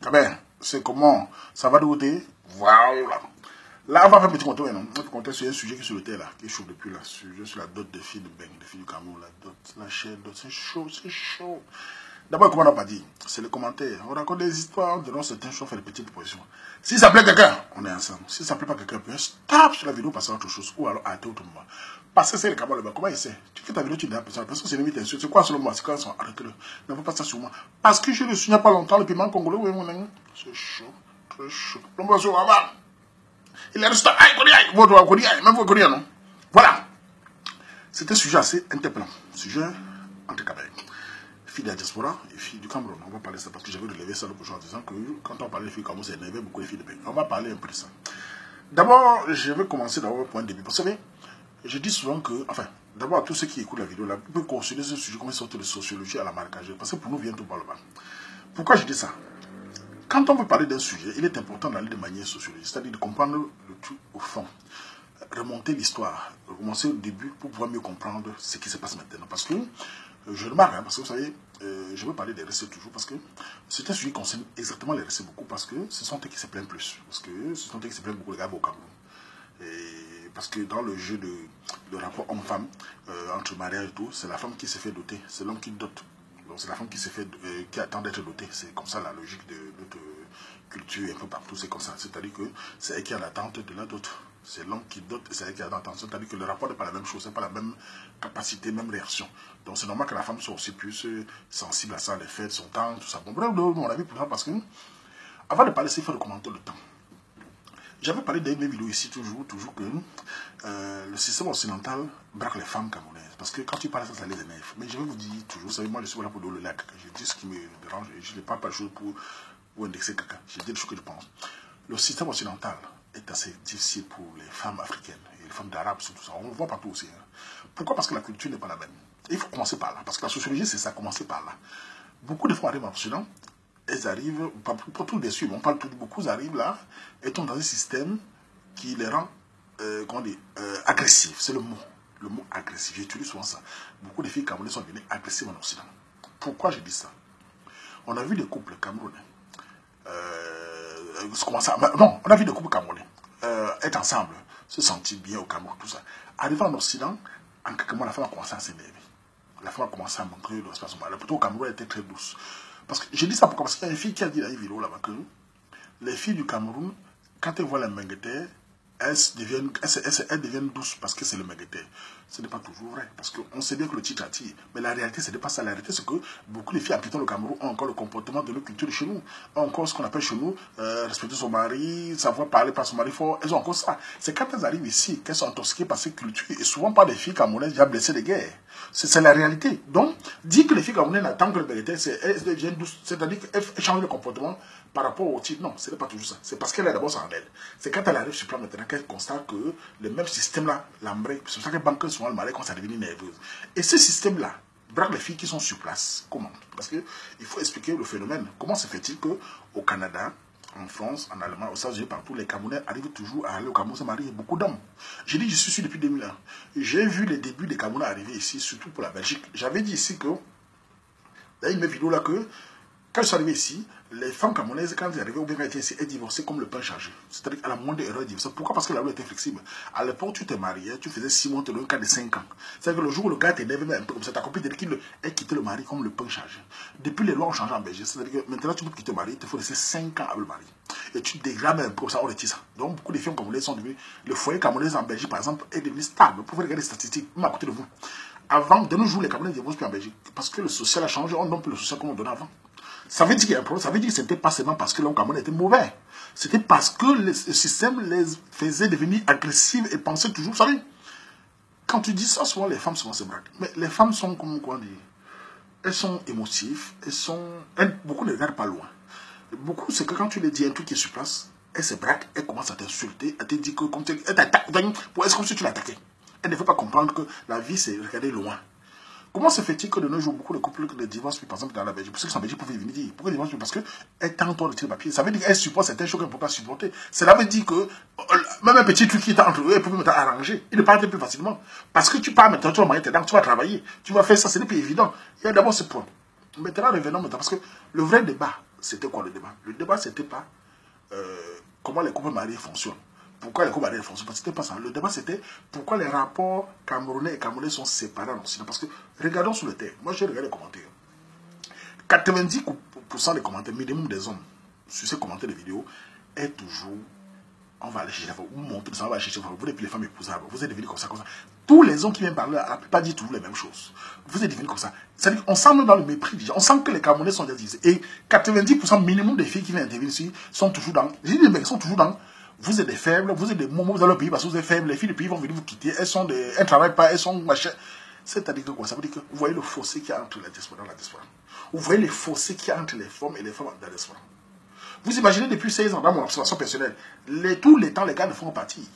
Ah ben, c'est comment? Ça va de côté? Voilà. Là, on va faire un petit compte, non? On va compter sur un sujet qui est sur le terre, là, qui est chaud depuis là. Sujet sur la dot de filles de Beng, des filles du Cameroun, la dot, la chaîne, dot, c'est chaud, c'est chaud. D'abord, comme on n'a pas dit, c'est le commentaire. On raconte des histoires, de certaines choses, on fait des petites propositions. Si ça plaît quelqu'un, on est ensemble. Si ça plaît pas quelqu'un, puis stop sur la vidéo, passer à autre chose, ou alors arrêter autrement. Parce que c'est le Cameroun, comment il sait? Tu fais ta vidéo, tu dis à personne, parce que c'est limite insulte. C'est quoi selon moi? C'est quoi ça? Arrêtez-le. Ne fais pas ça sur moi. Parce que je le suis il n'y a pas longtemps, le piment congolais, oui, mon ami. C'est chaud, très chaud. L'embrasure, avant. Il est resté, aïe, Kodiaï, votre Kodiaï, même vous Kodiaï, non? Voilà. C'est un sujet assez interpellant. Sujet anti-Cameroun. Filles de la diaspora et filles du Cameroun. On va parler de ça parce que j'avais relevé ça l'autre jour en disant que quand on parlait des filles du Cameroun, ça énervait beaucoup les filles de Beng. On va parler un peu de ça. D'abord, je vais commencer d'abord par un début. Vous savez, je dis souvent que, enfin, d'abord, tous ceux qui écoutent la vidéo là, peuvent considérer ce sujet comme une sorte de sociologie à la marquage. Parce que pour nous, vient tout par le bas. Pourquoi je dis ça? Quand on veut parler d'un sujet, il est important d'aller de manière sociologique, c'est-à-dire de comprendre le tout au fond. Remonter l'histoire, commencer au début pour pouvoir mieux comprendre ce qui se passe maintenant. Parce que, je remarque, parce que vous savez, je veux parler des récits toujours, parce que c'est un sujet qui concerne exactement les récits beaucoup, parce que ce sont eux qui se plaignent plus. Parce que ce sont eux qui se plaignent beaucoup, les gars, au Cameroun. Et parce que dans le jeu de rapport homme-femme, entre mariage et tout, c'est la femme qui se fait doter, c'est l'homme qui dote. Donc c'est la femme qui se fait, qui attend d'être dotée. C'est comme ça la logique de notre culture un peu partout, c'est comme ça. C'est-à-dire que c'est elle qui a l'attente de la dot. C'est l'homme qui dote et c'est elle qui a l'attente. C'est-à-dire que le rapport n'est pas la même chose, c'est pas la même capacité, même réaction. Donc c'est normal que la femme soit aussi plus sensible à ça, les fêtes, son temps, tout ça. Bon, bref, mon avis pour ça, parce que avant de parler, il faut le commenter le temps. J'avais parlé dans mes vidéos ici toujours que le système occidental braque les femmes camerounaises. Parce que quand tu parles ça les énerve. Mais je vais vous dire toujours, vous savez, moi je suis là pour donner le lac. Je dis ce qui me dérange et je ne parle pas de choses pour indexer quelqu'un. Je dis les choses que je pense. Le système occidental est assez difficile pour les femmes africaines et les femmes d'arabes, surtout ça. On le voit partout aussi. Hein. Pourquoi? Parce que la culture n'est pas la même. Et il faut commencer par là. Parce que la sociologie, c'est ça, commencer par là. Beaucoup de femmes arrivent en Occident. Elles arrivent, pas tout dessus, mais on parle tout, beaucoup arrivent là, et tombent dans un système qui les rend, agressifs. C'est le mot agressif. J'utilise souvent ça. Beaucoup de filles camerounaises sont devenues agressives en Occident. Pourquoi je dis ça? On a vu des couples camerounais, on a vu des couples camerounais être ensemble, se sentir bien au Cameroun, tout ça. Arrivant en Occident, en quelques mois, la femme a commencé à s'énerver. La femme a commencé à montrer l'espace. Plutôt au Cameroun, elle était très douce. Parce que je dis ça pourquoi? Parce qu'il y a une fille qui a dit dans une vidéo là-bas que les filles du Cameroun, quand elles voient la mengueté, elles deviennent douces parce que c'est le mengueté. Ce n'est pas toujours vrai. Parce qu'on sait bien que le titre attire. Mais la réalité, ce n'est pas ça. La réalité, c'est que beaucoup de filles habitant le Cameroun ont encore le comportement de leur culture de chez nous. Ont encore ce qu'on appelle chez nous, respecter son mari, savoir parler par son mari fort. Elles ont encore ça. C'est quand elles arrivent ici qu'elles sont intoxiquées par cette culture. Et souvent pas des filles camerounaises déjà blessées de guerre. C'est la réalité. Donc, dire que les filles camerounaises n'attendent que le mengueté, elles deviennent douces. C'est-à-dire qu'elles changent de comportement par rapport au titre. Non, ce n'est pas toujours ça. C'est parce qu'elle est d'abord en elle. C'est quand elle arrive sur le plan maintenant qu'elle constate que le même système-là l'embraye. C'est pour ça que les banques souvent le mari commence à devenir nerveuse. Et ce système-là braque les filles qui sont sur place. Comment? Parce qu'il faut expliquer le phénomène. Comment se fait-il qu'au Canada, en France, en Allemagne, aux États-Unis, partout, les Camerounais arrivent toujours à aller au Cameroun se marier. Beaucoup d'hommes. J'ai dit, je suis ici depuis 2001. J'ai vu les débuts des Camerounais arriver ici, surtout pour la Belgique. J'avais dit ici que, dans une vidéo là, que quand je suis arrivé ici, les femmes camerounaises, quand elles arrivaient ou bien quand elles étaient ici, elles divorçaient comme le pain chargé. C'est-à-dire qu'à la moindre erreur, elles divorçaient. Pourquoi? Parce que la loi était flexible. À l'époque, tu t'es marié, tu faisais 6 mois, tu avais un cas de 5 ans. C'est-à-dire que le jour où le gars t'énervait un peu comme ça, ta copine dit qu'elle quittait le mari comme le pain chargé. Depuis, les lois ont changé en Belgique. C'est-à-dire que maintenant, tu peux quitter le mari, il te faut laisser 5 ans avec le mari. Et tu te dégrades un peu comme ça, on retire ça. Donc, beaucoup de filles camerounaises sont devenues. Le foyer camerounais en Belgique, par exemple, est devenu stable. Vous pouvez regarder les statistiques, même à côté de vous. Avant, de nos jours, les Camerounais ne divorcent plus en Belgique. Parce que le social a changé, on donne plus le social comme on donnait avant. Ça veut dire qu'il y a un problème. Ça veut dire que ce n'était pas seulement parce que l'homme Cameroun était mauvais. C'était parce que le système les faisait devenir agressifs et pensaient toujours. Vous savez, quand tu dis ça, souvent les femmes souvent se braquent. Mais les femmes sont comme quoi dire. Elles sont émotives. Beaucoup ne regardent pas loin. Beaucoup, c'est que quand tu les dis un truc qui est sur place, elles se braquent, elles commencent à t'insulter, à te dire que comme tu t'attaques, c'est comme si tu l'attaquais. Elles ne veulent pas comprendre que la vie, c'est regarder loin. Comment se fait-il que de nos jours, beaucoup de couples de divorcent, par exemple, dans la Belgique, pour ceux qui sont en Belgique, peuvent venir dire pourquoi ils divorcent? Parce qu'elles tentent de tirer le papier. Ça veut dire qu'elles supportent certaines choses qu'elles ne peuvent pas supporter. Cela veut dire que même un petit truc qui est entre eux, elles peuvent même arranger. Ils ne parlent plus facilement. Parce que tu pars maintenant, tu vas marier tes dents, tu vas travailler, tu vas faire ça, ce n'est pas évident. Il y a d'abord ce point. Maintenant, revenons maintenant, parce que le vrai débat, c'était quoi le débat? Le débat, c'était pas comment les couples mariés fonctionnent. Pourquoi les couples mariés fonctionnent? C'était pas ça. Le débat, c'était pourquoi les rapports camerounais et camerounais sont séparés en Occident. Parce que, regardons sur le terre. Moi, j'ai regardé les commentaires. 90% des commentaires, minimum des hommes, sur ces commentaires de vidéos, est toujours, on va aller chercher la femme, vous montez, on va aller chercher la femme, vous n'êtes plus les femmes épousables, vous êtes devenus comme ça, comme ça. Tous les hommes qui viennent parler, la plupart disent toujours les mêmes choses. Vous êtes devenus comme ça. C'est-à-dire qu'on sent dans le mépris déjà, on sent que les Camerounais sont déjà divisés. Et 90% minimum des filles qui viennent intervenir ici sont toujours dans, je dis les mecs, sont toujours dans, vous êtes des faibles, vous êtes des moments dans le pays parce que vous êtes faibles, les filles du pays vont venir vous quitter, elles ne travaillent pas, elles sont machin. C'est-à-dire que quoi? Ça veut dire que vous voyez le fossé qu'il y a entre la diaspora et la diaspora. Vous voyez les fossés qu'il y a entre les femmes et les femmes dans la diaspora. Vous imaginez depuis 16 ans, dans mon observation personnelle, tous les temps, les gars ne font partie.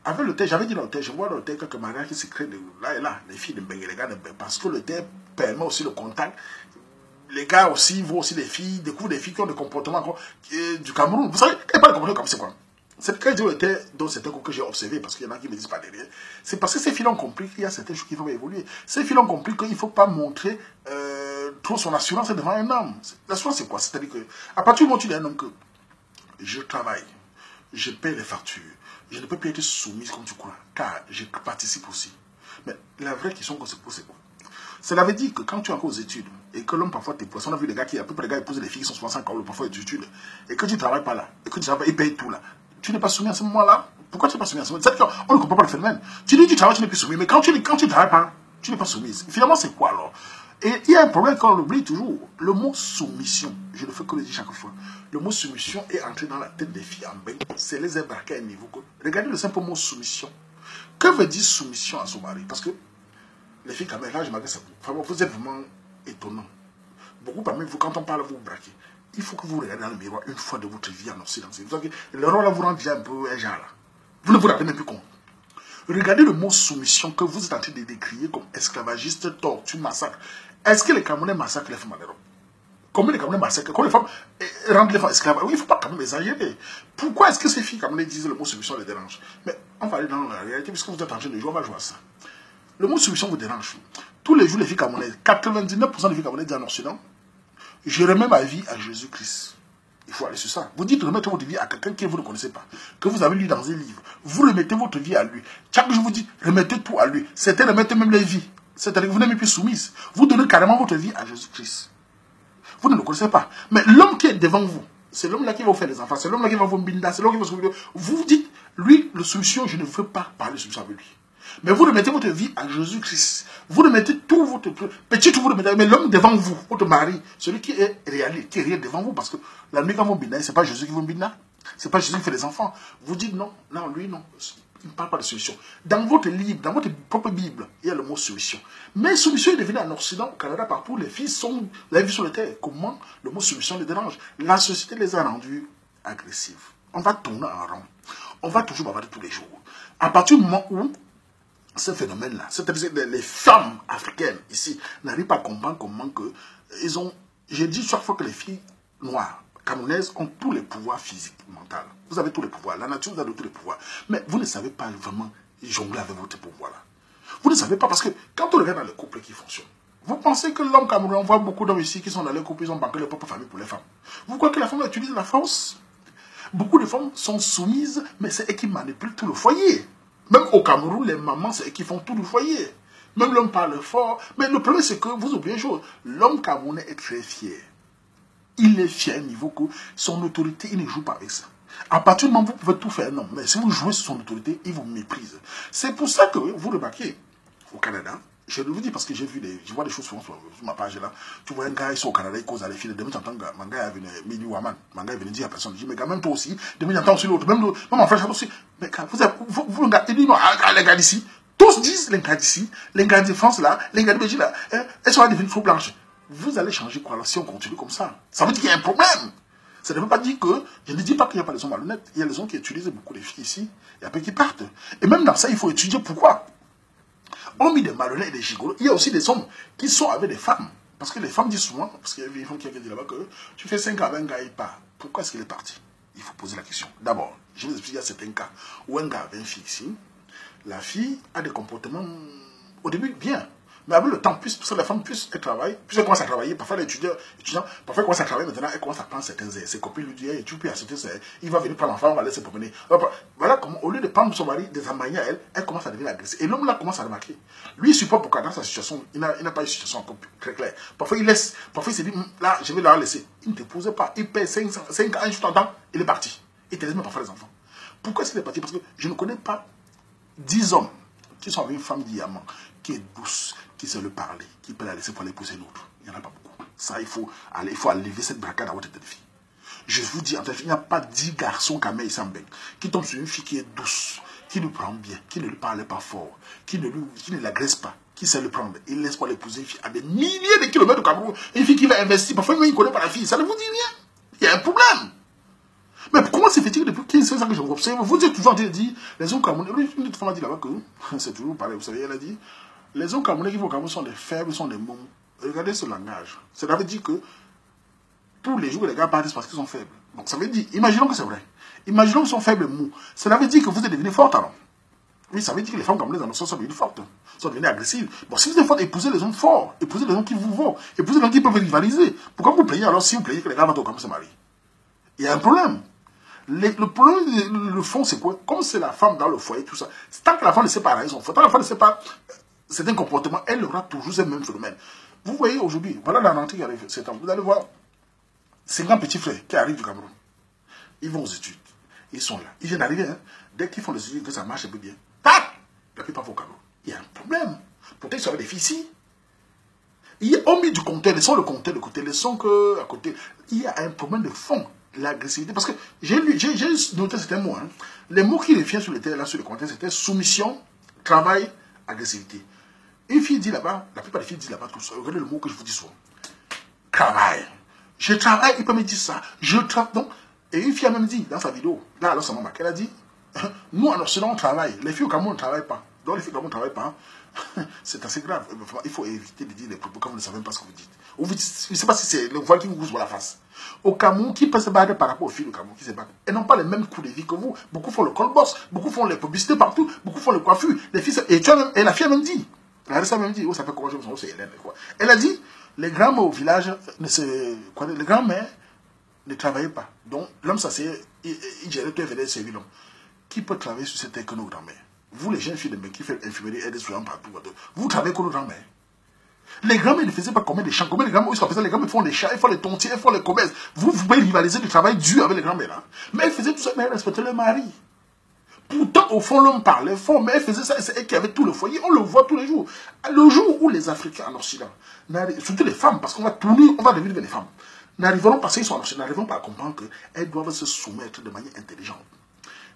Avec le thé, j'avais dit dans le thé, je vois dans le thé quelques mariages qui se créent de là et là, les filles de Bengue, les gars de Bengue, parce que le thé permet aussi le contact. Les gars aussi voient aussi les filles, découvrent des filles qui ont des comportements du Cameroun. Vous savez, il n'y a pas de comportement comme c'est quoi? C'est quand je dis le thé, dans certains coups que j'ai observé, parce qu'il y en a qui ne me disent pas derrière, c'est parce que ces filles ont compris qu'il y a certaines choses qui vont évoluer. Ces filles ont compris qu'il ne faut pas montrer trop son assurance devant un homme. L'assurance, c'est quoi? C'est-à-dire que, à partir du moment où tu dis à un homme que je travaille, je paie les factures, je ne peux plus être soumise comme tu crois, car je participe aussi. Mais la vraie question qu'on se pose, c'est quoi? Cela veut dire que quand tu es encore aux études, et que l'homme parfois t'épouse, on a vu des gars qui, à peu près les gars épousent des filles qui sont 65 ans, parfois aux études, et que tu ne travailles pas là, et que tu travailles, ils payent tout là. Tu n'es pas soumis à ce moment-là? Pourquoi tu n'es pas soumis à ce moment-là? C'est-à-dire qu'on ne comprend pas le phénomène. Tu dis que tu travailles, tu n'es plus soumis, mais quand tu ne travailles pas, tu n'es pas soumise. Finalement, c'est quoi alors? Et il y a un problème qu'on oublie toujours. Le mot soumission, je ne fais que le dire chaque fois. Le mot soumission est entré dans la tête des filles en bain. C'est les embarquer à un niveau. Regardez le simple mot soumission. Que veut dire soumission à son mari? Parce que les filles, quand même, là, je m'adresse à vous. Vous êtes vraiment étonnant. Beaucoup parmi vous, quand on parle, vous braquez. Il faut que vous regardez dans le miroir une fois de votre vie en Occident. Le rôle là vous rend déjà un peu un genre là. Vous ne vous rendez même plus compte. Regardez le mot soumission que vous êtes en train de décrire comme esclavagiste, torture, massacre. Est-ce que les Camerounais massacrent les femmes en Europe? Combien les Camerounais massacrent? Combien les femmes rendent les femmes esclaves? Oui, il ne faut pas quand même exagérer. Pourquoi est-ce que ces filles Camerounais disent le mot soumission les dérange? Mais on va aller dans la réalité, puisque vous êtes en train de jouer, on va jouer à ça. Le mot soumission vous dérange. Tous les jours, les filles Camerounaises, 99% des filles Camerounaises disent en Occident, je remets ma vie à Jésus-Christ. Il faut aller sur ça. Vous dites remettez votre vie à quelqu'un que vous ne connaissez pas, que vous avez lu dans un livre. Vous remettez votre vie à lui. Chaque jour, je vous dis, remettez tout à lui. Certains remettent même les vies. C'est-à-dire que vous n'êtes plus soumise. Vous donnez carrément votre vie à Jésus-Christ. Vous ne le connaissez pas. Mais l'homme qui est devant vous, c'est l'homme-là qui va vous faire des enfants. C'est l'homme-là qui va vous binda. C'est l'homme qui va vous... Vous dites, lui, le solution, je ne veux pas parler de solution avec lui. Mais vous remettez votre vie à Jésus-Christ. Vous remettez tout votre... Petit, vous remettez... Mais l'homme devant vous, votre mari, celui qui est réel, qui est réel devant vous, parce que la nuit quand vous binda, ce n'est pas Jésus qui vous binda. Ce n'est pas Jésus qui fait des enfants. Vous dites non, non, lui non. Il ne parle pas de solution. Dans votre livre, dans votre propre Bible, il y a le mot solution. Mais solution est devenu en Occident, au Canada, partout, les filles sont la vie sur la terre. Comment le mot solution les dérange? La société les a rendus agressives. On va tourner en rond. On va toujours bavarder tous les jours. À partir du moment où ce phénomène-là, c'est-à-dire les femmes africaines ici n'arrivent pas à comprendre comment que ils ont. J'ai dit chaque fois que les filles noires, camerounaises, ont tous les pouvoirs physiques, mentaux. Vous avez tous les pouvoirs. La nature vous a donné tous les pouvoirs. Mais vous ne savez pas vraiment jongler avec votre pouvoir-là. Vous ne savez pas parce que quand on regarde dans les couples qui fonctionnent, vous pensez que l'homme camerounais, on voit beaucoup d'hommes ici qui sont dans les couples, ils ont banqué leur propre famille pour les femmes. Vous croyez que la femme utilise la force? Beaucoup de femmes sont soumises, mais c'est elles qui manipulent tout le foyer. Même au Cameroun, les mamans, c'est eux qui font tout le foyer. Même l'homme parle fort. Mais le problème, c'est que vous oubliez une chose. L'homme camerounais est très fier. Il est fier au niveau que son autorité, il ne joue pas avec ça. À partir du moment où vous pouvez tout faire, non. Mais si vous jouez sur son autorité, il vous méprise. C'est pour ça que vous remarquez, au Canada, je vous dis parce que j'ai vu je vois des choses souvent sur ma page là. Tu vois un gars, ils sont au Canada, ils causent à les filles. Demain, j'entends un gars venu, Midi Waman, un gars est venu dire à personne. Je dis, mais quand même, toi aussi. Demain, j'entends aussi l'autre. Même en frère, j'entends aussi. Mais quand vous regardez, il dit, non, les gars d'ici. Tous disent les gars d'ici, les gars de France là, les gars de Belgique là, elles sont devenues trop blanches. Vous allez changer quoi là si on continue comme ça? Ça veut dire qu'il y a un problème. Ça ne veut pas dire que, je ne dis pas qu'il n'y a pas des hommes malhonnêtes. Il y a des hommes qui utilisent beaucoup de filles ici, et après qui partent. Et même dans ça, il faut étudier pourquoi. Hormis des malhonnêtes et des gigolos, il y a aussi des hommes qui sont avec des femmes. Parce que les femmes disent souvent, parce qu'il y a une femme qui a dit là-bas que tu fais 5 ans avec un gars, il part. Pourquoi est-ce qu'il est parti? Il faut poser la question. D'abord, je vais vous expliquer, il y a certains cas où un gars avait une fille ici. La fille a des comportements, au début, bien. Mais avec le temps, parce que la femme, plus elle travaille, plus elle commence à travailler, parfois l'étudiant, parfois elle commence à travailler maintenant, elle commence à prendre certains airs. Ses copines lui disent, hey, tu peux acheter ça, il va venir prendre l'enfant, on va laisser promener. Voilà comment, au lieu de prendre son mari, des amanies à elle, elle commence à devenir agressive. Et l'homme là commence à remarquer. Lui, il supporte pourquoi dans sa situation, il n'a pas une situation encore très claire. Parfois il laisse, parfois il se dit, là, je vais la laisser. Il ne te pose pas, il paie 5 ans, juste en temps, il est parti. Il te laisse même parfois les enfants. Pourquoi est-ce qu'il est parti? Parce que je ne connais pas 10 hommes qui sont avec une femme diamant, qui est douce, qui sait le parler, qui peut la laisser pour aller épouser l'autre. Il n'y en a pas beaucoup. Ça, il faut enlever cette bracade à votre tête de fille. Je vous dis, en fait, il n'y a pas 10 garçons comme ici en Beng qui tombent sur une fille qui est douce, qui le prend bien, qui ne lui parle pas fort, qui ne l'agresse pas, qui sait le prendre. Il laisse pas l'épouser une fille à des milliers de kilomètres de Cameroun. Une fille qui va investir, parfois il ne connaît pas la fille. Ça ne vous dit rien. Il y a un problème. Mais comment c'est fait-il depuis 15 ans que je vous observe? Vous êtes toujours en train de dire, les hommes camerounais, une autre femme a dit là-bas que, c'est toujours pareil, vous savez, elle a dit, les hommes camerounais qui vont au Cameroun sont des faibles, sont des mômes. Regardez ce langage. Ça veut dire que, tous les jours, les gars partent parce qu'ils sont faibles. Donc ça veut dire, imaginons que c'est vrai. Imaginons qu'ils sont faibles et mous. Cela veut dire que vous êtes devenus fortes alors. Oui, ça veut dire que les femmes camerounaises en sont devenues fortes, sont devenues agressives. Bon, si vous êtes fortes, épousez les hommes forts, épousez les hommes qui vous vont, épousez les hommes qui peuvent rivaliser. Pourquoi vous plaignez alors si vous plaignez que les gars vont au Cameroun se marient? Il y a un problème. Le problème, le fond, c'est quoi? Comme c'est la femme dans le foyer, tout ça, tant que la femme ne sait pas raison, tant que la femme ne sait pas certains comportements, elle aura toujours ce même phénomène. Vous voyez aujourd'hui, voilà la rentrée qui arrive cet an, vous allez voir 50 petits frères qui arrivent du Cameroun. Ils vont aux études, ils sont là, ils viennent d'arriver, hein. Dès qu'ils font les études, que ça marche un peu bien, tac, la plupart vont au Cameroun. Il y a un problème. Peut-être qu'ils avaient des filles ici. Il y a au milieu du compteur, laissons le compteur de côté, laissons que à côté, il y a un problème de fond. L'agressivité, parce que j'ai noté certains mots. Hein. Les mots qui reviennent sur le terrain, là, sur le contenu, c'était soumission, travail, agressivité. Une fille dit là-bas, la plupart des filles disent là-bas tout ça. Regardez le mot que je vous dis souvent. Travail. Je travaille, il peut me dire ça. Je travaille. Donc, et une fille a même dit dans sa vidéo, là, alors sa maman, qu'elle a dit, nous, en Occident, on travaille. Les filles au Cameroun ne travaillent pas. Donc, les filles au Cameroun ne travaillent pas. C'est assez grave. Il faut éviter de dire des propos quand vous ne savez pas ce que vous dites. Ou vous dites, je ne sais pas si c'est le voile qui vous ouvre la face. Au Cameroun, qui peut se battre par rapport aux filles au Cameroun qui se battent? Elles n'ont pas les mêmes coups de vie que vous. Beaucoup font le col boss, beaucoup font les publicités partout, beaucoup font le coiffure. Les filles, et la fille a même dit, la a même dit, oh, ça fait comment je me sens, c'est Hélène, quoi. Elle a dit, les grands-mères au village, les grands-mères ne travaillaient pas. Donc, l'homme s'asseyait, il gérait tout et venait servir l'homme. Qui peut travailler sur cette terre que nos grands-mères? Vous, les jeunes filles de mecs qui font infirmerie et des soignants partout, vous travaillez comme nos grands-mères. Les grands-mères ne faisaient pas combien de champs, combien de grands-mères, les grands-mères font les champs, ils font les tontiers, ils font les commerces. Vous pouvez rivaliser du travail dur avec les grands-mères. Hein? Mais elles faisaient tout ça, mais elles respectaient leur mari. Pourtant, au fond, l'homme parlait fort, mais elles faisaient ça, c'est elles qui avaient tout le foyer, on le voit tous les jours. Le jour où les Africains en Occident, surtout les femmes, parce qu'on va tourner, on va devenir les femmes, n'arriveront pas, parce qu'ils sont en Occident, n'arriveront pas à comprendre qu'elles doivent se soumettre de manière intelligente.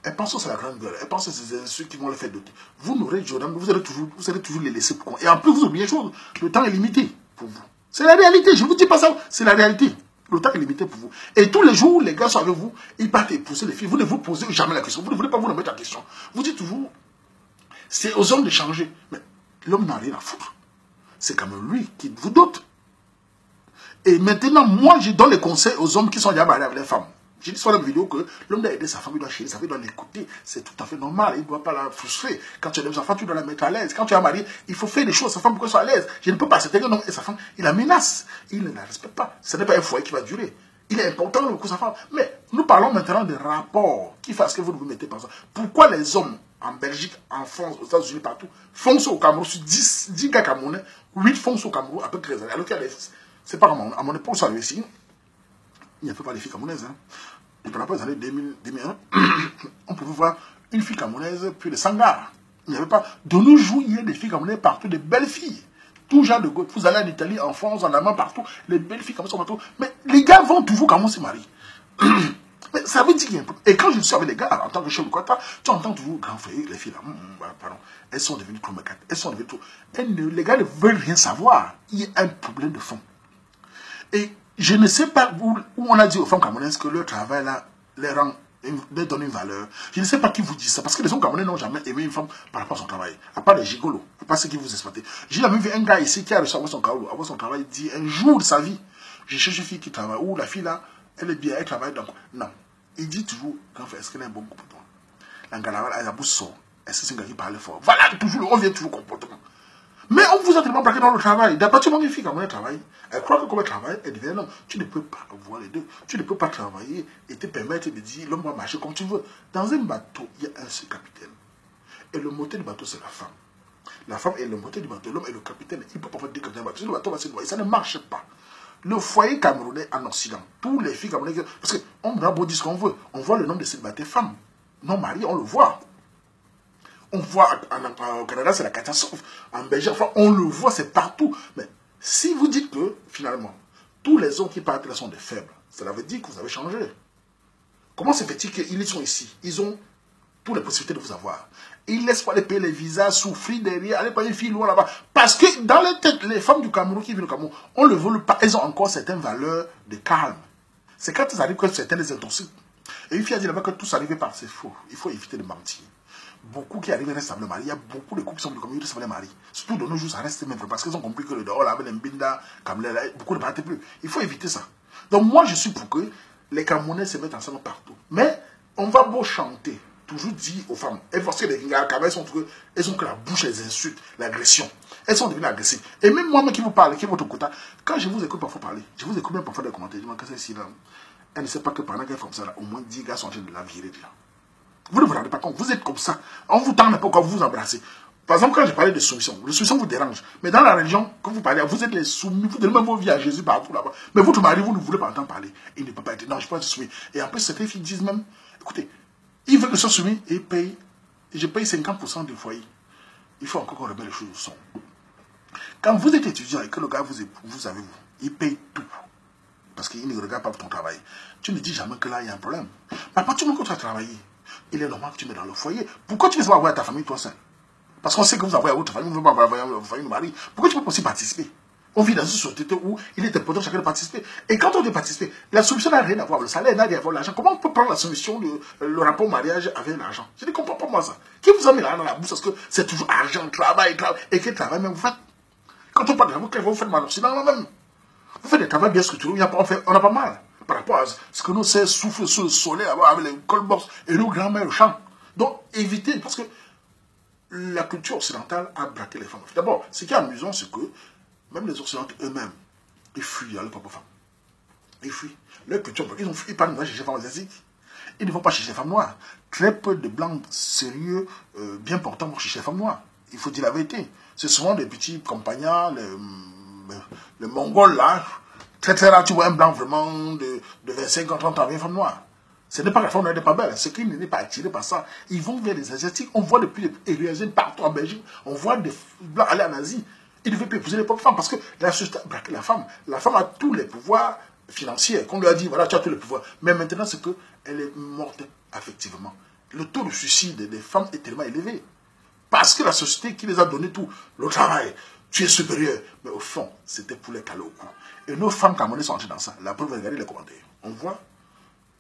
Elles pensent que c'est la grande gueule. Elles pensent que c'est ceux qui vont les faire doter. Vous n'aurez Jordan, vous allez toujours les laisser pour compte. Et en plus, vous oubliez une chose, le temps est limité pour vous. C'est la réalité, je ne vous dis pas ça, c'est la réalité. Le temps est limité pour vous. Et tous les jours, les gars sont avec vous, ils partent épouser les filles. Vous ne vous posez jamais la question. Vous ne voulez pas vous remettre en question. Vous dites toujours, c'est aux hommes de changer. Mais l'homme n'a rien à foutre. C'est quand même lui qui vous dote. Et maintenant, moi, je donne les conseils aux hommes qui sont déjà mariés avec les femmes. J'ai dit sur la vidéo que l'homme doit aider sa femme, il doit chérir sa femme, il doit l'écouter. C'est tout à fait normal. Il ne doit pas la frustrer. Quand tu as des enfants, tu dois la mettre à l'aise. Quand tu es marié, il faut faire des choses à sa femme pour qu'elle soit à l'aise. Je ne peux pas accepter que non, et sa femme, il la menace. Il ne la respecte pas. Ce n'est pas un foyer qui va durer. Il est important pour sa femme. Mais nous parlons maintenant des rapports qui fassent que vous ne vous mettez pas ça. Pourquoi les hommes en Belgique, en France, aux États-Unis, partout, foncent au Cameroun, sur 10 gars camerounais, 8 foncent au Cameroun à peu près. Alors qu'il y a des... C'est pas comme à mon époque, ça ici. Il n'y avait pas les filles camerounaises. Hein. Et pendant les années 2001, on pouvait voir une fille camerounaise puis les Sangars. Il n'y avait pas. De nos jours, il y a des filles camerounaises partout, des belles filles. Tout genre de gars. Vous allez en Italie, en France, en Allemagne, partout. Les belles filles camerounaises sont partout. Mais les gars vont toujours quand on se marie. Mais ça veut dire qu'il y a un problème. Et quand je suis avec les gars, en tant que chef de quota, tu entends toujours, grand frère, les filles là, pardon, elles sont devenues trop mécates. Elles sont devenues trop. Les gars ne veulent rien savoir. Il y a un problème de fond. Et je ne sais pas où on a dit aux femmes camerounaises que leur travail là leur donne une valeur. Je ne sais pas qui vous dit ça. Parce que les hommes camerounais n'ont jamais aimé une femme par rapport à son travail. À part les gigolos. À part ceux qui vous exploitent. J'ai même vu un gars ici qui a reçu avoir son travail, dit un jour de sa vie, je cherche une fille qui travaille. Ou la fille là, elle est bien, elle travaille. Donc, non. Il dit toujours, grand frère, est-ce qu'elle a un bon comportement? L'angalawa, elle a beau sort. Est-ce que c'est un gars qui parle fort? Voilà, toujours, on vient toujours comportement. Mais on vous a tellement braqué dans le travail. D'après tout le monde, une fille qui a travaillé, elle croit que comme elle travaille, elle devient un homme. Tu ne peux pas avoir les deux. Tu ne peux pas travailler et te permettre de dire l'homme va marcher comme tu veux. Dans un bateau, il y a un seul capitaine. Et le moteur du bateau, c'est la femme. La femme est le moteur du bateau, l'homme est le capitaine. Il peut pas dire que le bateau, le bateau va se noyer. Ça ne marche pas. Le foyer camerounais en Occident, tous les filles camerounaises, parce qu'on a beau dire ce qu'on veut, on voit le nombre de célibataires femmes. Non mariées, on le voit. On voit au Canada, c'est la catastrophe. En Belgique, enfin, on le voit, c'est partout. Mais si vous dites que, finalement, tous les hommes qui partent là sont des faibles, cela veut dire que vous avez changé. Comment se fait-il qu'ils sont ici? Ils ont toutes les possibilités de vous avoir. Ils ne laissent pas les payer les visas, souffrir derrière, aller payer une fille loin là-bas. Parce que dans les têtes, les femmes du Cameroun qui vivent au Cameroun, on ne le veut pas. Elles ont encore certaines valeurs de calme. C'est quand ils arrivent que certaines les intoxiquent. Et une fille a dit là-bas que tout s'arrive par c'est faux. Il faut éviter de mentir. Beaucoup qui arrivent restent avec le mari. Il y a beaucoup de couples qui sont venus comme ils restent avec les maris. Surtout de nos jours, ça reste même parce qu'ils ont compris que le dehors, là, avec les mbinda, beaucoup ne partent plus. Il faut éviter ça. Donc moi, je suis pour que les Camerounais se mettent ensemble partout. Mais on va beau chanter, toujours dire aux femmes, elles parce que les Camerounais sont elles ont que la bouche, les insultes, l'agression. Elles sont devenues agressives. Et même moi-même qui vous parle, qui est votre côté, quand je vous écoute parfois parler, je vous écoute même parfois des commentaires, je me dis, qu'est-ce que c'est ici là? Elle ne sait pas que pendant qu'elle est comme ça, là, au moins 10 gars sont en train de la virer déjà. Vous ne vous rendez pas compte, vous êtes comme ça. On vous tend n'importe quoi, vous vous embrassez. Par exemple, quand je parlais de soumission, la soumission vous dérange. Mais dans la religion, quand vous parlez, vous êtes les soumis, vous donnez même vos vies à Jésus partout là-bas. Mais votre mari, vous ne voulez pas entendre parler. Il ne peut pas être, non, je ne peux pas être soumis. Et en plus, certaines filles disent même, écoutez, il veut que je sois soumis et paye. Et je paye 50% du foyer. Il faut encore qu'on remette les choses au son. Quand vous êtes étudiant et que le gars vous avez, il paye tout. Parce qu'il ne regarde pas ton travail. Tu ne dis jamais que là, il y a un problème. Mais à partir du moment où tu as travaillé, il est normal que tu mets dans le foyer. Pourquoi tu ne veux pas avoir ta famille toi seul? Parce qu'on sait que vous avez votre famille, vous ne voulez pas avoir votre famille, mari. Pourquoi tu ne peux pas aussi participer? On vit dans une société où il est important chacun de participer. Et quand on dit participer, la solution n'a rien à voir. Le salaire n'a rien à voir. L'argent. Comment on peut prendre la solution, le rapport au mariage avec l'argent? Je ne comprends pas moi ça. Qui vous a mis l'argent dans la bouche parce que c'est toujours argent, travail, et quel travail même vous faites? Quand on parle de l'argent, vous faites mal aussi dans la même. Vous faites des travaux bien structurés, on n'a pas mal. Par rapport à ce que nous c'est souffle sur le soleil avec les colbox et nos grands-mères chantent. Donc évitez, parce que la culture occidentale a braqué les femmes. D'abord, ce qui est amusant, c'est que même les Occidentaux eux-mêmes, ils fuient leurs propres femmes. Ils fuient. Leur culture, ils ont fui, ils parlent de chercher les femmes asiatiques. Ils ne vont pas chercher les femmes noires. Très peu de blancs sérieux, bien portants, vont chercher les femmes noires. Il faut dire la vérité. C'est souvent des petits compagnons, les Mongols là. Très rare, tu vois un blanc vraiment de 25 ans, 30 ans, une femme noire. Ce n'est pas que la femme noire n'est pas belle, c'est qu'il n'est pas attiré par ça. Ils vont vers les Asiatiques. On voit depuis les Asiatiques partout en Belgique. On voit des blancs aller en Asie. Ils ne veulent plus épouser les propres femmes parce que la société a braqué la femme. La femme a tous les pouvoirs financiers. Qu'on lui a dit, voilà, tu as tous les pouvoirs. Mais maintenant, c'est qu'elle est morte affectivement. Le taux de suicide des femmes est tellement élevé. Parce que la société qui les a donné tout, le travail, tu es supérieur. Mais au fond, c'était pour les caler au cou. Et nos femmes camerounaises sont entrées dans ça. La preuve, regardez les commentaires. On voit,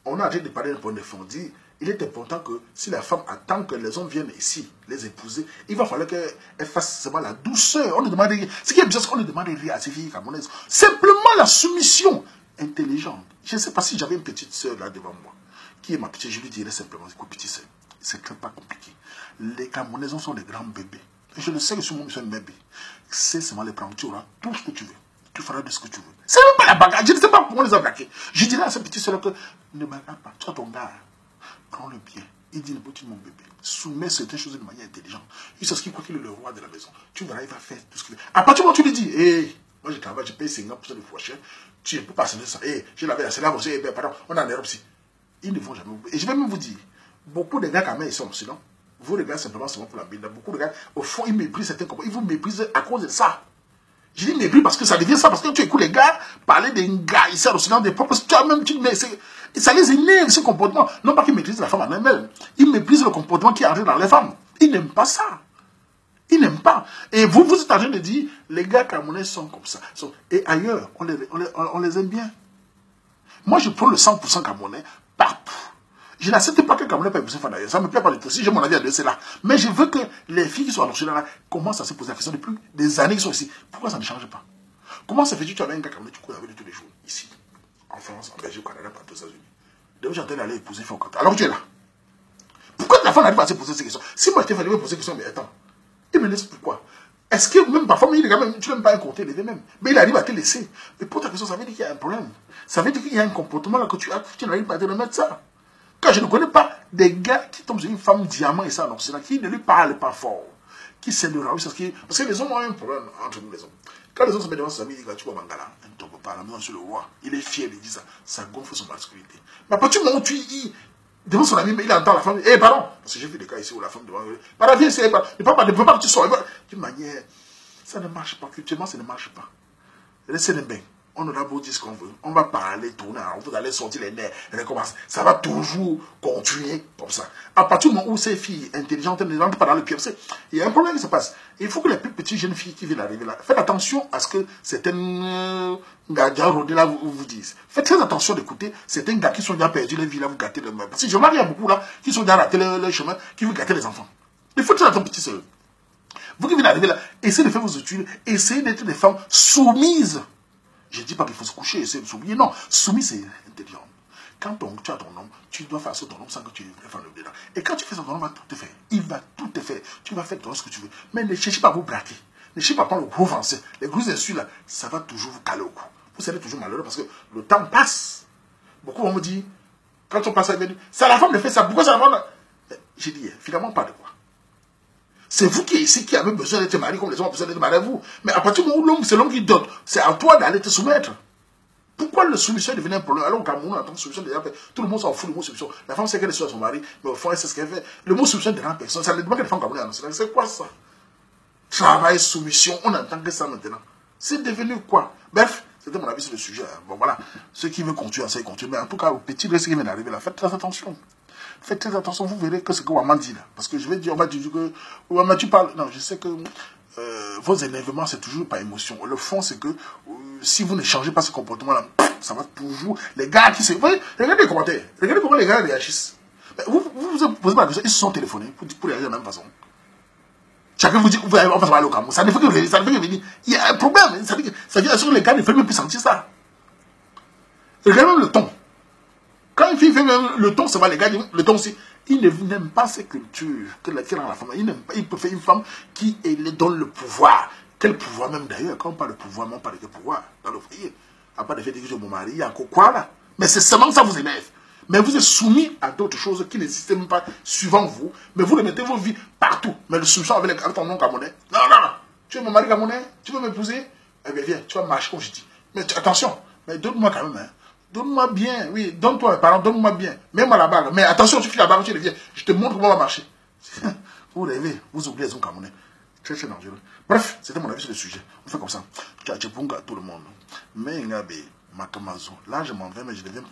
on a arrêté de parler d'un point de fond. On dit, il est important que si la femme attend que les hommes viennent ici, les épouser, il va falloir qu'elle fasse seulement la douceur. On ne demande rien. Ce qui est bizarre, c'est qu'on ne demande rien à ces filles camerounaises. Simplement la soumission intelligente. Je ne sais pas si j'avais une petite soeur là devant moi, qui est ma petite, je lui dirais simplement, c'est quoi petite soeur? C'est pas compliqué. Les Camerounaises sont des grands bébés. Et je le sais que sur mon mission de bébé, c'est seulement les prendre. Tu auras tout ce que tu veux. Tu feras de ce que tu veux. C'est même pas la bagarre. Je ne sais pas pourquoi on les a braqués. Je dirais à ce petit soeur que ne bagarre pas. Toi, ton gars, prends-le bien. Il dit, petit mon bébé, soumets certaines choses de manière intelligente. Il sait ce qu'il croit qu'il est le roi de la maison. Tu verras, il va faire tout ce qu'il veut. À partir du moment où tu lui dis, hé, moi je travaille, je paye 50% de fois cher, tu ne peux pas s'en ça. Hé, je l'avais assez là aussi, pardon, on est en Europe aussi. Ils ne vont jamais oublier. Et je vais même vous dire, beaucoup de gars quand même, ils sont sinon. Vous regardez simplement seulement pour la bille. Beaucoup de gars, au fond, ils méprisent certains comportements. Ils vous méprisent à cause de ça. Je dis mépris parce que ça devient ça. Parce que tu écoutes les gars parler des gars ici à l'Occident, des propres. Ça les énerve, ce comportement. Non pas qu'ils méprisent la femme en elle-même. Ils méprisent le comportement qui arrive dans les femmes. Ils n'aiment pas ça. Ils n'aiment pas. Et vous êtes en train de dire, les gars camerounais sont comme ça. Et ailleurs, on les aime bien. Moi, je prends le 100% camerounais partout. Je n'accepte pas que le Camerounais paye pour ses femmes d'ailleurs. Ça ne me plaît pas du tout. Si j'ai mon avis à deux, c'est là. Mais je veux que les filles qui sont à là commencent à se poser la question depuis des années qu'ils sont ici. Pourquoi ça ne change pas? Comment ça fait que tu avais un gars Camerounais, tu cours avec lui tous les jours, ici, en France, en Belgique, au Canada, partout aux États-Unis. Donc j'entends d'aller épouser une femme comme ça. Alors tu es là. Pourquoi la femme n'arrive pas à se poser ces questions? Si moi je t'ai fait poser ces questions, mais attends, il me laisse pourquoi? Est-ce que même parfois, tu n'aimes pas un côté élevé même, mais il arrive à te laisser. Mais pour ta question, ça veut dire qu'il y a un problème. Ça veut dire qu'il y a un comportement là que tu as, tu n'arrives pas à te remettre ça. Quand je ne connais pas des gars qui tombent sur une femme diamant et ça en Occident, qui ne lui parlent pas fort, qui s'aident de la rue, parce que les hommes ont un problème entre nous les hommes. Quand les hommes se mettent devant ses amis, ils disent, tu vois Mangala, il ne tombe pas à la maison sur le roi. Il est fier, il dit ça. Ça gonfle son masculinité. Mais à partir du moment où tu devant son ami, mais il entend la femme, eh pardon, parce que j'ai vu des cas ici où la femme devant, pardon, viens, c'est pas, ne peut pas que tu sors. D'une manière, ça ne marche pas, culturellement, ça ne marche pas. Laissez les bains. On aura beau dire ce qu'on veut. On va parler, tourner, on va aller sortir les nerfs, recommencer. Ça va toujours continuer comme ça. À partir du moment où ces filles intelligentes ne rentrent pas dans le cœur, il y a un problème qui se passe. Il faut que les plus petites jeunes filles qui viennent arriver là, faites attention à ce que certains gars là vous disent. Faites très attention d'écouter certains gars qui sont déjà perdus les vies là, vous gâtez le même. Parce que je remarque qu'il y a beaucoup là qui sont déjà ratés le chemin, qui vous gâter les enfants. Il faut très attention, petit sérieux. Vous qui venez d'arriver là, essayez de faire vos études, essayez d'être des femmes soumises. Je ne dis pas qu'il faut se coucher, essayer de s'oublier. Non, soumis, c'est intelligent. Quand tu as ton homme, tu dois faire ça ton homme sans que tu aies une femme dedans. Et quand tu fais ça, ton homme va tout te faire. Il va tout te faire. Tu vas faire ce que tu veux. Mais ne cherchez pas à vous braquer. Ne cherchez pas à prendre le gros français. Les gros insultes là, ça va toujours vous caler au cou. Vous serez toujours malheureux parce que le temps passe. Beaucoup vont me dire, quand on passe à la c'est la femme qui fait ça. Pourquoi c'est la femme? J'ai dit, finalement, pas de quoi. C'est vous qui ici qui avez besoin d'être marié comme les hommes ont besoin d'être mariés à vous. Mais à partir du moment où l'homme, c'est l'homme qui donne, c'est à toi d'aller te soumettre. Pourquoi la soumission est devenue un problème? Alors au Cameroun, en tant que soumission, déjà, tout le monde s'en fout du mot soumission. La femme sait qu'elle est sur son mari, mais au fond, elle sait ce qu'elle fait. Le mot soumission ne dérange personne. Ça ne demande que les femmes camerounaises. C'est quoi ça? Travail, soumission, on n'entend que ça maintenant. C'est devenu quoi? Bref, c'était mon avis sur le sujet. Bon voilà, ceux qui veulent continuer, ça ils continuent. Mais en tout cas, au petit risque qui vient d'arriver là, faites très attention. Faites très attention, vous verrez que ce que Waman dit là. Parce que je vais dire, on va dire que Waman, tu parles. Non, je sais que vos énervements, c'est toujours par émotion. Le fond, c'est que si vous ne changez pas ce comportement-là, ça va toujours. Les gars qui se. Vous voyez, regardez les commentaires. Regardez comment les gars réagissent. Vous vous posez pas la question, ils se sont téléphonés pour réagir de la même façon. Chacun vous dit, on va aller au Cameroun. Ça ne fait que venir. Il y a un problème. Ça veut dire que les gars ne veulent même plus sentir ça. Regardez même le ton. Quand une fille fait même le ton, ça va, les gars, le ton aussi. Il n'aime pas ces cultures qu'il a dans la femme. Il peut faire une femme qui donne le pouvoir. Quel pouvoir même d'ailleurs? Quand on parle de pouvoir, on parle de pouvoir dans le foyer. À part le fait de dire que mon mari, il y a encore quoi là? Mais c'est seulement ça vous énerve. Mais vous êtes soumis à d'autres choses qui n'existent même pas suivant vous. Mais vous mettez vos vies partout. Mais le soumission avec ton nom camerounais. Non, non, non. Tu es mon mari camerounais? Tu veux m'épouser? Eh bien, viens, tu vas marcher comme je dis. Mais attention, mais donne-moi quand même, hein. Donne-moi bien, oui, donne-toi mes parents, donne-moi bien. Mets-moi la bague. Mais attention, tu files la bague, tu reviens. Je te montre comment on va marcher. Vous rêvez, vous oubliez les hommes camerounais. Très, très dangereux. Bref, c'était mon avis sur le sujet. On fait comme ça. Tchatchepunga tout le monde. Mais, Ngabe, Makamazo. Là, je m'en vais, mais je deviens.